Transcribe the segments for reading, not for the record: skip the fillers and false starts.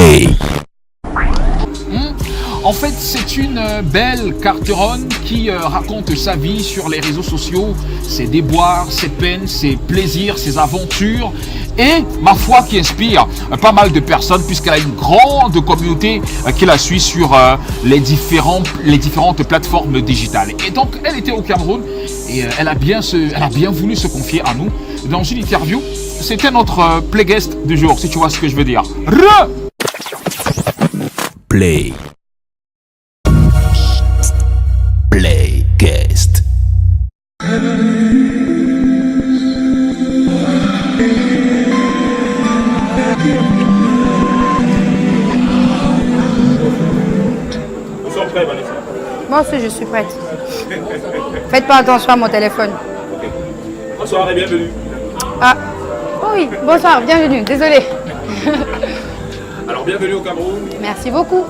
Play. En fait, c'est une belle carteronne qui raconte sa vie sur les réseaux sociaux, ses déboires, ses peines, ses plaisirs, ses aventures et, ma foi, qui inspire pas mal de personnes puisqu'elle a une grande communauté qui la suit sur les différentes plateformes digitales. Et donc, elle était au Cameroun et elle a bien voulu se confier à nous dans une interview. C'était notre Playguest du jour, si tu vois ce que je veux dire. Play. Playguest. Nous sommes prêts, Vanessa. Moi aussi, je suis prête. Faites pas attention à mon téléphone. Bonsoir et bienvenue. Ah, oh oui, bonsoir, bienvenue, désolée. Alors, bienvenue au Cameroun. Merci beaucoup.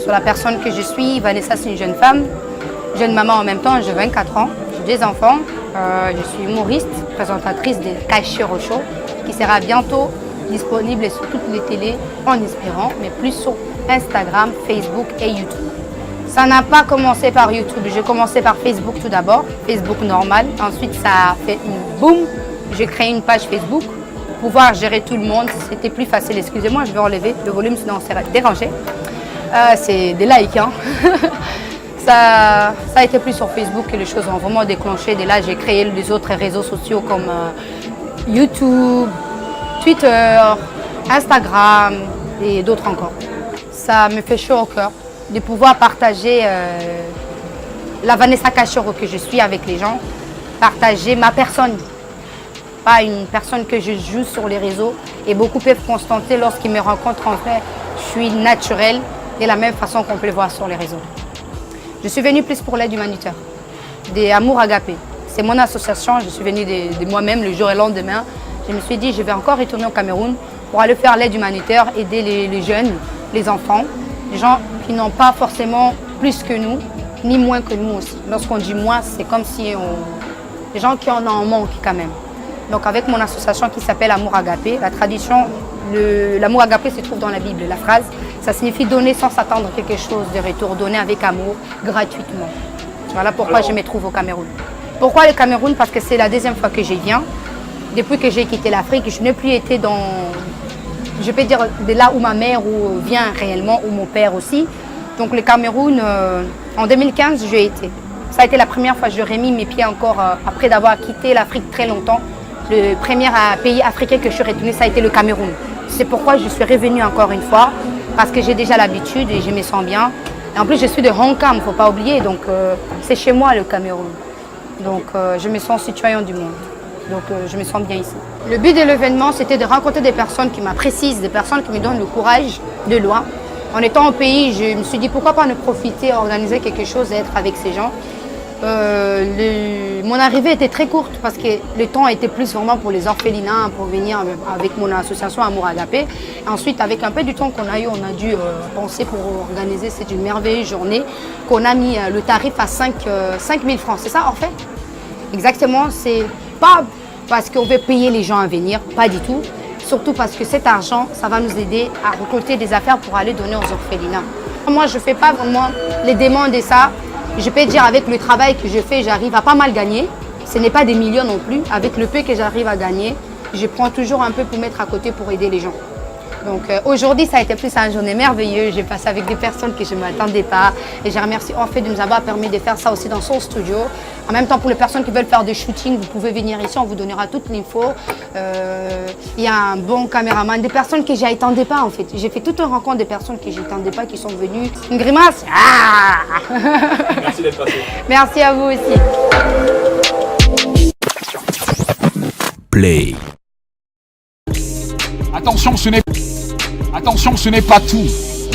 Sur la personne que je suis, Vanessa, c'est une jeune femme, jeune maman en même temps, j'ai 24 ans, j'ai des enfants. Je suis humoriste, présentatrice des Cachero Show, qui sera bientôt disponible sur toutes les télés, en espérant, mais plus sur Instagram, Facebook et YouTube. Ça n'a pas commencé par YouTube, j'ai commencé par Facebook tout d'abord, Facebook normal. Ensuite, ça a fait une boum, j'ai créé une page Facebook pour pouvoir gérer tout le monde. C'était plus facile, excusez-moi, je vais enlever le volume sinon c'est dérangé. C'est des likes, hein. Ça a été plus sur Facebook que les choses ont vraiment déclenché. Dès là, j'ai créé les autres réseaux sociaux comme YouTube, Twitter, Instagram et d'autres encore. Ça me fait chaud au cœur de pouvoir partager la Vanessa Cachero que je suis avec les gens, partager ma personne, pas une personne que je joue sur les réseaux. Et beaucoup peuvent constater lorsqu'ils me rencontrent en vrai, je suis naturelle de la même façon qu'on peut le voir sur les réseaux. Je suis venue plus pour l'aide humanitaire, des Amour Agapé. C'est mon association, je suis venue de moi-même le jour et le lendemain. Je me suis dit, je vais encore retourner au Cameroun pour aller faire l'aide humanitaire, aider les jeunes, les enfants, les gens qui n'ont pas forcément plus que nous, ni moins que nous aussi. Lorsqu'on dit moins, c'est comme si les gens qui en ont en manque quand même. Donc avec mon association qui s'appelle Amour Agapé, la tradition, l'amour agapé se trouve dans la Bible, la phrase, ça signifie donner sans s'attendre à quelque chose de retour, donner avec amour, gratuitement. Voilà pourquoi je me trouve au Cameroun. Pourquoi le Cameroun? Parce que c'est la deuxième fois que j'y viens. Depuis que j'ai quitté l'Afrique, je n'ai plus été dans, je peux dire, de là où ma mère vient réellement, ou mon père aussi. Donc le Cameroun, en 2015, j'y ai été. Ça a été la première fois que j'aurais mis mes pieds encore, après d'avoir quitté l'Afrique très longtemps. Le premier pays africain que je suis retournée, ça a été le Cameroun. C'est pourquoi je suis revenue encore une fois, parce que j'ai déjà l'habitude et je me sens bien. Et en plus, je suis de Hong Kong, il ne faut pas oublier, donc c'est chez moi le Cameroun. Donc je me sens citoyen du monde, donc je me sens bien ici. Le but de l'événement, c'était de rencontrer des personnes qui m'apprécient, des personnes qui me donnent le courage de loin. En étant au pays, je me suis dit pourquoi pas ne profiter, organiser quelque chose et être avec ces gens. Mon arrivée était très courte parce que le temps était plus vraiment pour les orphelinats, pour venir avec mon association Amour Agapé. Ensuite, avec un peu du temps qu'on a eu, on a dû penser pour organiser cette merveilleuse journée qu'on a mis le tarif à 5 000 francs. C'est ça en fait? Exactement, c'est pas parce qu'on veut payer les gens à venir, pas du tout. Surtout parce que cet argent, ça va nous aider à récolter des affaires pour aller donner aux orphelinats. Moi, je ne fais pas vraiment les demandes et ça. Je peux dire avec le travail que je fais, j'arrive à pas mal gagner. Ce n'est pas des millions non plus. Avec le peu que j'arrive à gagner, je prends toujours un peu pour mettre à côté pour aider les gens. Donc aujourd'hui, ça a été plus une journée merveilleuse. J'ai passé avec des personnes que je ne m'attendais pas. Et je remercie en fait de nous avoir permis de faire ça aussi dans son studio. En même temps, pour les personnes qui veulent faire des shootings, vous pouvez venir ici, on vous donnera toute l'info. Il y a un bon caméraman, des personnes que je n'attendais pas en fait. J'ai fait toute une rencontre des personnes que je n'attendais pas qui sont venues. Une grimace. Ah Merci d'être passé. Merci à vous aussi. Play. Attention, ce n'est pas tout.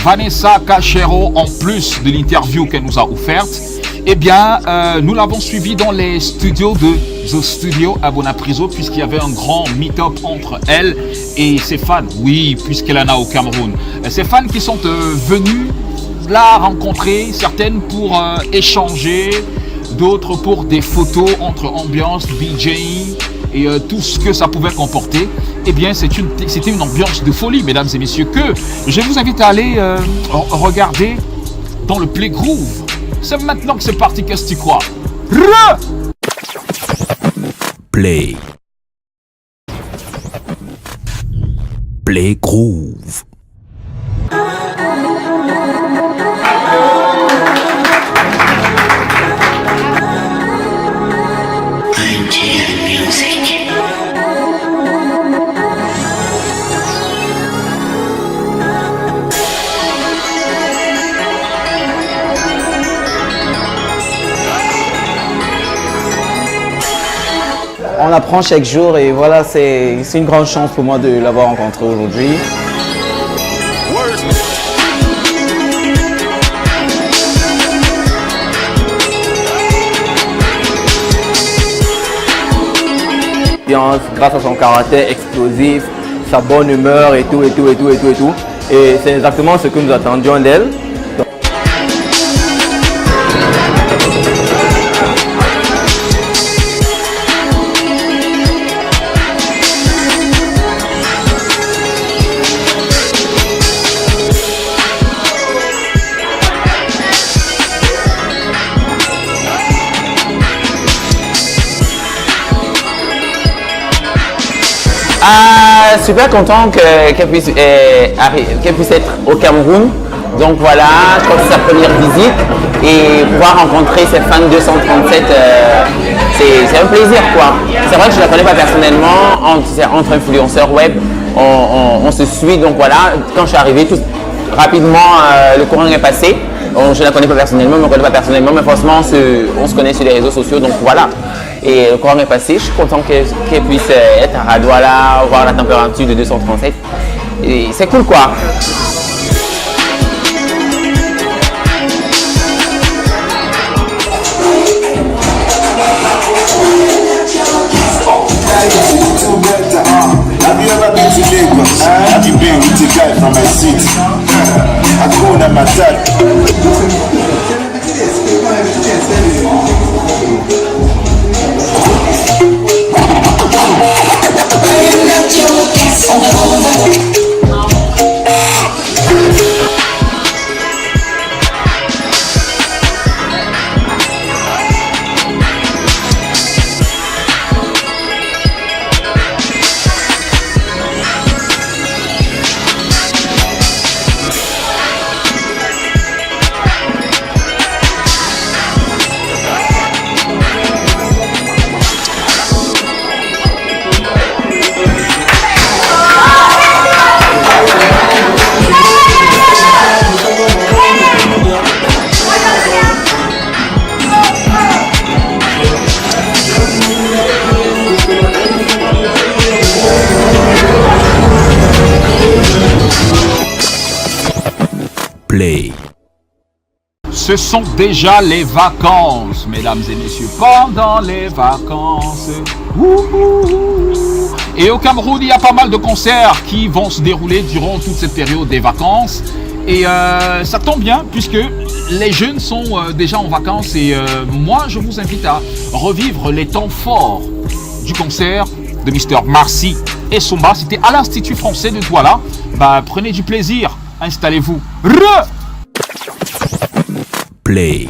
Vanessa Cachero, en plus de l'interview qu'elle nous a offerte, eh bien, nous l'avons suivie dans les studios de The Studio à Bonapriso, puisqu'il y avait un grand meet-up entre elle et ses fans. Oui, puisqu'elle en a au Cameroun. Ces fans qui sont venus la rencontrer, certaines pour échanger, d'autres pour des photos entre ambiance, DJing et tout ce que ça pouvait comporter. eh bien, c'était une ambiance de folie, mesdames et messieurs, que je vous invite à aller regarder dans le Play Groove. C'est maintenant que c'est parti, qu'est-ce que tu crois? Play Groove. On apprend chaque jour et voilà, c'est une grande chance pour moi de l'avoir rencontré aujourd'hui. Grâce à son caractère explosif, sa bonne humeur et tout. Et c'est exactement ce que nous attendions d'elle. Super content qu'elle puisse être au Cameroun. Donc voilà, je crois que c'est sa première visite et pouvoir rencontrer ses fans 237, c'est un plaisir quoi. C'est vrai que je ne la connais pas personnellement, entre influenceurs web, on se suit. Donc voilà, quand je suis arrivé, rapidement le courant est passé. Je ne la connais pas personnellement, mais franchement on se connaît sur les réseaux sociaux, donc voilà. Et le courant est passé, je suis content qu'elle puisse être à Douala, voir la température de 237. Et c'est cool quoi. Play. Ce sont déjà les vacances, mesdames et messieurs, pendant les vacances. Et au Cameroun, il y a pas mal de concerts qui vont se dérouler durant toute cette période des vacances. Et ça tombe bien puisque les jeunes sont déjà en vacances et moi, je vous invite à revivre les temps forts du concert de Mr. Marcy et Somba. C'était à l'Institut français de Douala. Prenez du plaisir, installez-vous. Play.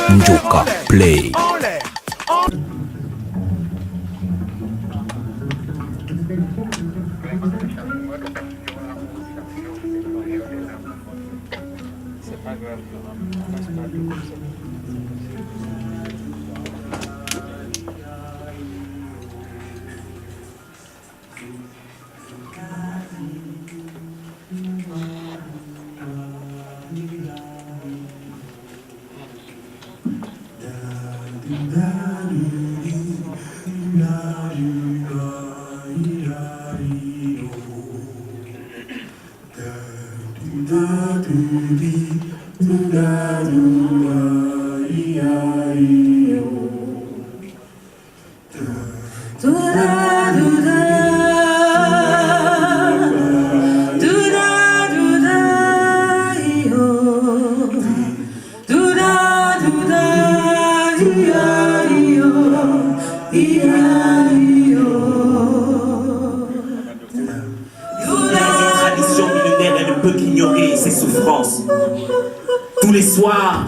Njoka Play. Ia, peut qu'ignorer ses souffrances. Tous les soirs,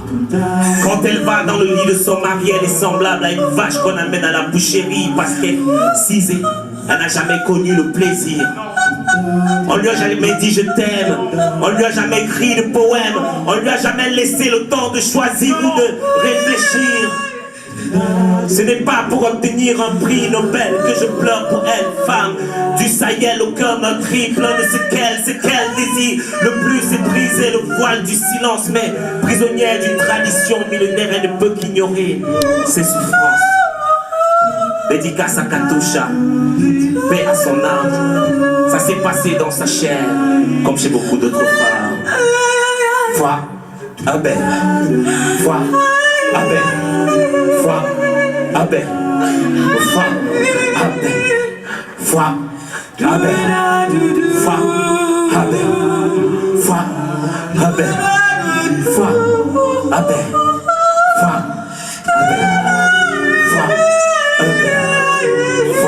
quand elle va dans le lit de son mari, elle est semblable à une vache qu'on amène à la boucherie parce qu'elle cisée, elle n'a jamais connu le plaisir. On lui a jamais dit je t'aime, on lui a jamais écrit de poème, on lui a jamais laissé le temps de choisir ou de réfléchir. Ce n'est pas pour obtenir un prix Nobel que je pleure pour elle, femme du Sahel, au cœur meurtri, plein de séquelles, c'est qu'elle désire. Le plus c'est briser le voile du silence, mais prisonnière d'une tradition millénaire, elle ne peut qu'ignorer ses souffrances. Dédicace à Katusha, paix à son âme, ça s'est passé dans sa chair, comme chez beaucoup d'autres femmes. Foi, Abel, foi, Abel. Foi, Abel, foi, Abel, foi, Abel, foi, Abel, foi, Abel, foi, Abel, foi, Abel, foi, Abel, foi,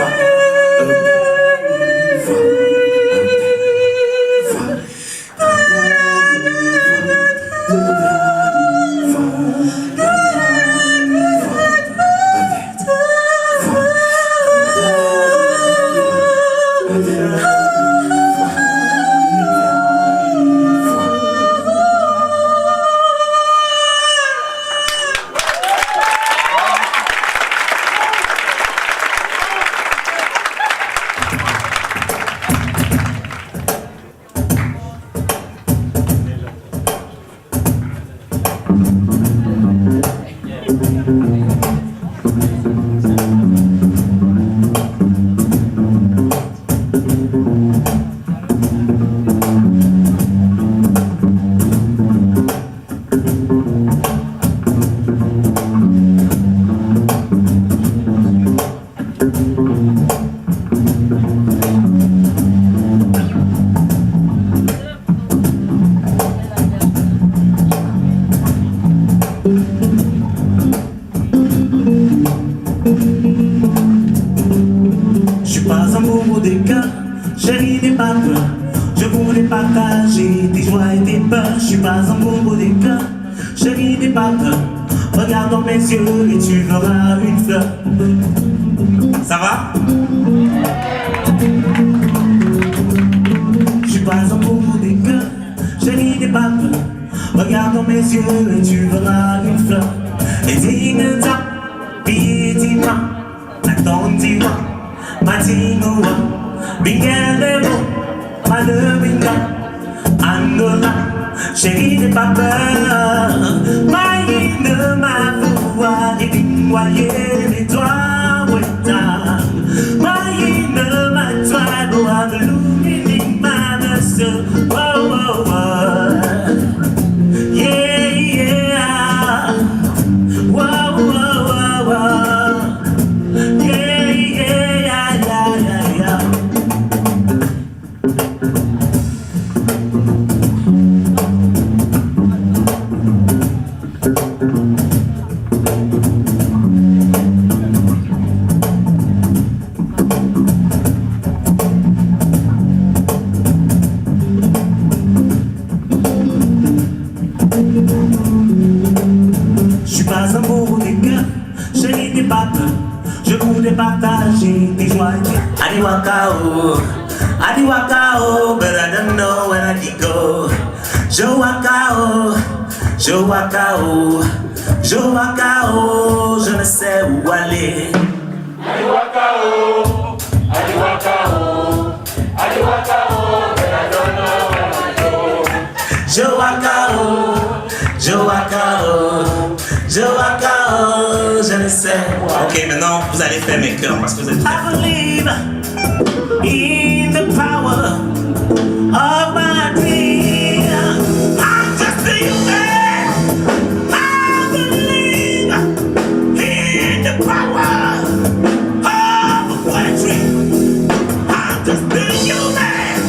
regarde dans mes yeux et tu verras une fleur. Ça va? Je suis pas amoureux des cœurs, chérie n'aie pas peur. Regarde dans mes yeux et tu verras une fleur. Et dis-moi, dis-moi, attends-dis-moi, ma-dis-moi, Bingel-le-mo, ma-le-binga, Angola. Chérie, n'aie pas peur, maïne ma voix et noyer les doigts, ouetta. Maïne ma toile, doigt de l'oubli, ma monsieur, oh oh oh. Yeah, yeah, oh oh oh oh. Yeah, yeah, yeah, yeah, yeah. Je voulais partager tes joies. Adiwakao, Adiwakao, but I don't know where I go. Joakao, Joakao, Joakao, je ne sais où aller. Adiwakao, Adiwakao, Adiwakao, but I don't know where I go. Joakao, Joakao, Joakao, je ne sais. Ok, maintenant vous allez faire mes cœurs parce que vous êtes. I believe in the power of my dream. I'm just a human. I believe in the power of poetry. I'm just a human.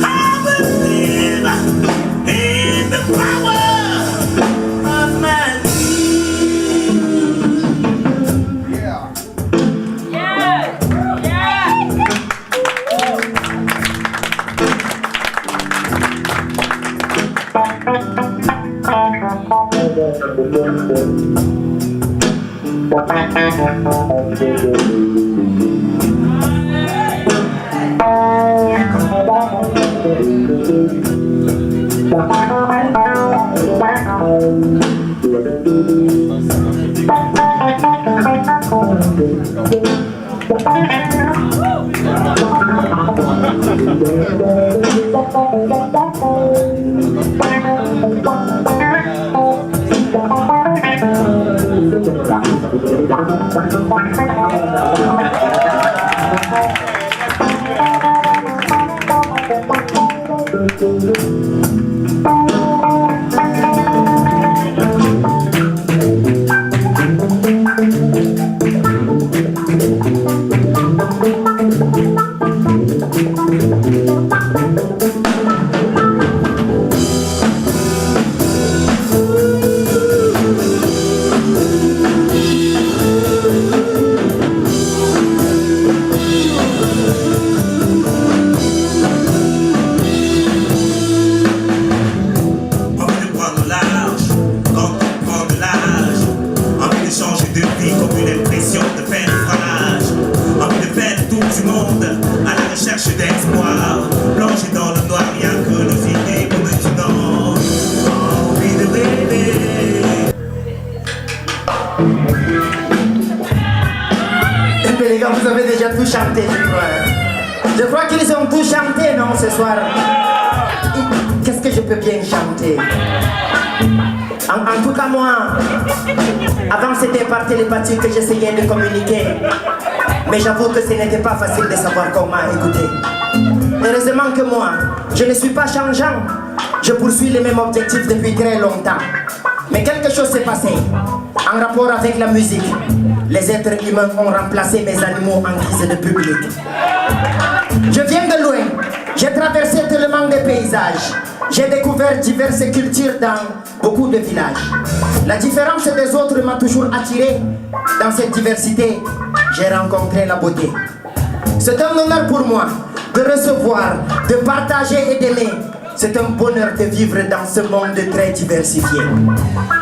I believe in the power. Les gars, vous avez déjà tout chanté, je crois. Je crois qu'ils ont tout chanté, non, ce soir. Qu'est-ce que je peux bien chanter? En tout cas, moi, avant c'était par télépathie que j'essayais de communiquer. Mais j'avoue que ce n'était pas facile de savoir comment écouter. Heureusement que moi, je ne suis pas changeant. Je poursuis les mêmes objectifs depuis très longtemps. Mais quelque chose s'est passé en rapport avec la musique. Les êtres humains ont remplacé mes animaux en guise de public. Je viens de loin, j'ai traversé tellement de paysages. J'ai découvert diverses cultures dans beaucoup de villages. La différence des autres m'a toujours attiré. Dans cette diversité, j'ai rencontré la beauté. C'est un honneur pour moi de recevoir, de partager et d'aimer. C'est un bonheur de vivre dans ce monde très diversifié.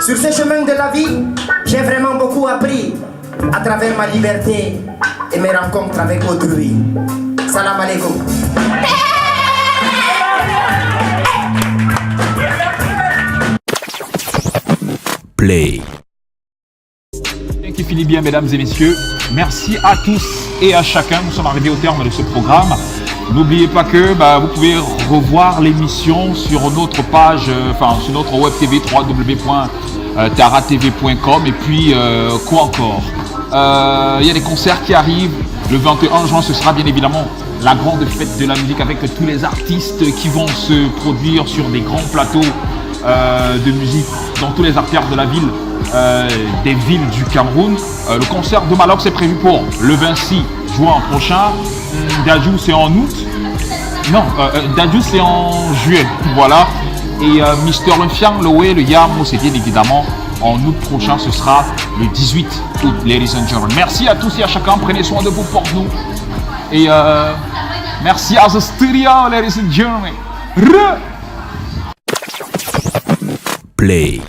Sur ce chemin de la vie, j'ai vraiment beaucoup appris à travers ma liberté et mes rencontres avec autrui. Salam alaikum. Play. Qui finit bien, mesdames et messieurs. Merci à tous et à chacun. Nous sommes arrivés au terme de ce programme. N'oubliez pas que vous pouvez revoir l'émission sur notre page, sur notre web TV www.taratv.com. Et puis quoi encore, il y a des concerts qui arrivent. Le 21 juin, ce sera bien évidemment la grande fête de la musique avec tous les artistes qui vont se produire sur des grands plateaux de musique dans tous les artères de la ville, des villes du Cameroun. Le concert de Malox est prévu pour le 26 juin prochain. Dadju c'est en août. Non, Dadju c'est en juillet. Voilà. Et Mister Lunfiang, le Yamo, c'est bien évidemment en août prochain. Ce sera le 18 août, ladies and gentlemen. Merci à tous et à chacun. Prenez soin de vous, pour nous. Et merci à The Studio, ladies and gentlemen. Play.